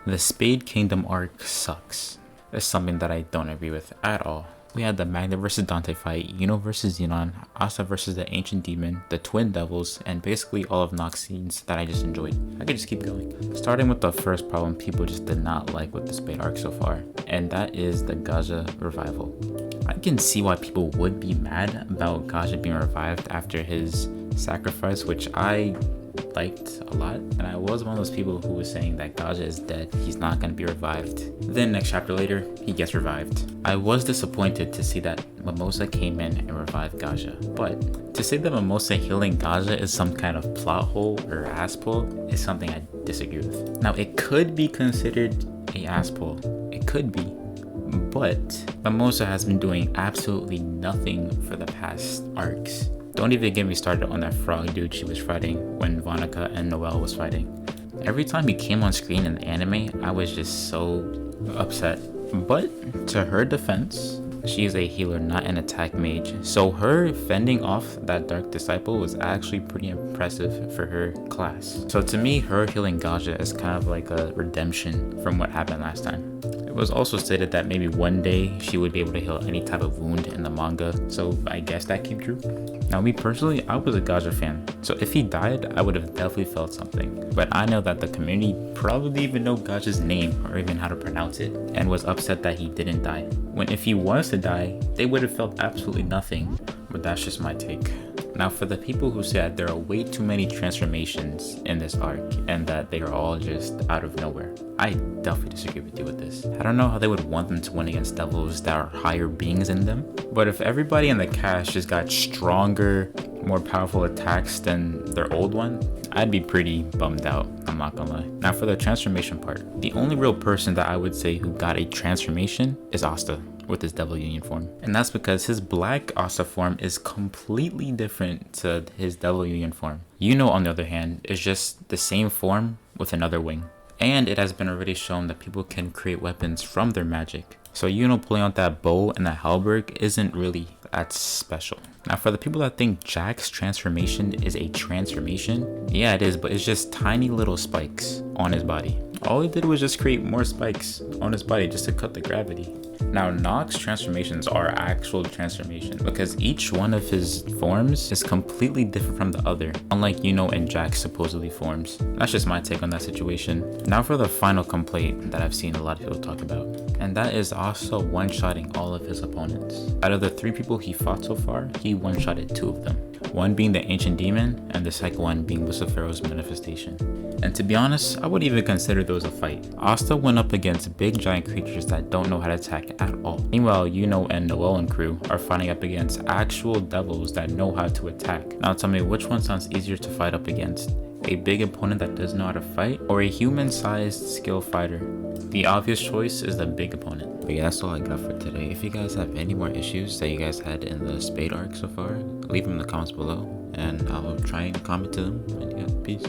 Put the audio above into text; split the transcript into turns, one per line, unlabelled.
The Spade Kingdom arc sucks. It's something that I don't agree with at all. We had the Magna vs Dante fight, Yuno vs Xenon, Asta vs the Ancient Demon, the Twin Devils, and basically all of Nox scenes that I just enjoyed. I could just keep going. Starting with the first problem people just did not like with the Spade arc so far, and that is the Gaja revival. I can see why people would be mad about Gaja being revived after his sacrifice, which I liked a lot, and I was one of those people who was saying that Gaja is dead, he's not going to be revived. Then next chapter later, he gets revived. I was disappointed to see that Mimosa came in and revived Gaja, but to say that Mimosa healing Gaja is some kind of plot hole or ass pull is something I disagree with. Now it could be considered a ass pull, it could be, but Mimosa has been doing absolutely nothing for the past arcs. Don't even get me started on that frog dude she was fighting when Vonica and Noelle was fighting. Every time he came on screen in the anime, I was just so upset. But to her defense, she is a healer, not an attack mage. So her fending off that Dark Disciple was actually pretty impressive for her class. So to me, her healing Gaja is kind of like a redemption from what happened last time. It was also stated that maybe one day she would be able to heal any type of wound in the manga, so I guess that came true. Now me personally, I was a Gaja fan, so if he died, I would have definitely felt something. But I know that the community probably didn't even know Gaja's name or even how to pronounce it, and was upset that he didn't die. When if he was to die, they would have felt absolutely nothing, but that's just my take. Now for the people who say that there are way too many transformations in this arc and that they are all just out of nowhere, I definitely disagree with you with this. I don't know how they would want them to win against devils that are higher beings in them, but if everybody in the cast just got stronger, more powerful attacks than their old one, I'd be pretty bummed out, I'm not gonna lie. Now for the transformation part, the only real person that I would say who got a transformation is Asta with his Devil Union form. And that's because his black Asta form is completely different to his Devil Union form. Yuno, on the other hand, is just the same form with another wing. And it has been already shown that people can create weapons from their magic. So Yuno pulling out that bow and that halberd isn't really that special. Now for the people that think Jack's transformation is a transformation, yeah it is, but it's just tiny little spikes on his body. All he did was just create more spikes on his body just to cut the gravity. Now Nox transformations are actual transformation because each one of his forms is completely different from the other, unlike Yuno and Jack's supposedly forms. That's just my take on that situation. Now for the final complaint that I've seen a lot of people talk about, and that is also one-shotting all of his opponents. Out of the 3 people he fought so far, he one-shotted 2 of them. One being the Ancient Demon, and the second one being Lucifero's manifestation. And to be honest, I wouldn't even consider those a fight. Asta went up against big giant creatures that don't know how to attack at all. Meanwhile, Yuno and Noelle and crew are fighting up against actual devils that know how to attack. Now tell me, which one sounds easier to fight up against? A big opponent that doesn't know how to fight, or a human-sized skill fighter? The obvious choice is the big opponent. But yeah, that's all I got for today. If you guys have any more issues that you guys had in the Spade arc so far, leave them in the comments below, and I'll try and comment to them. And yeah, peace.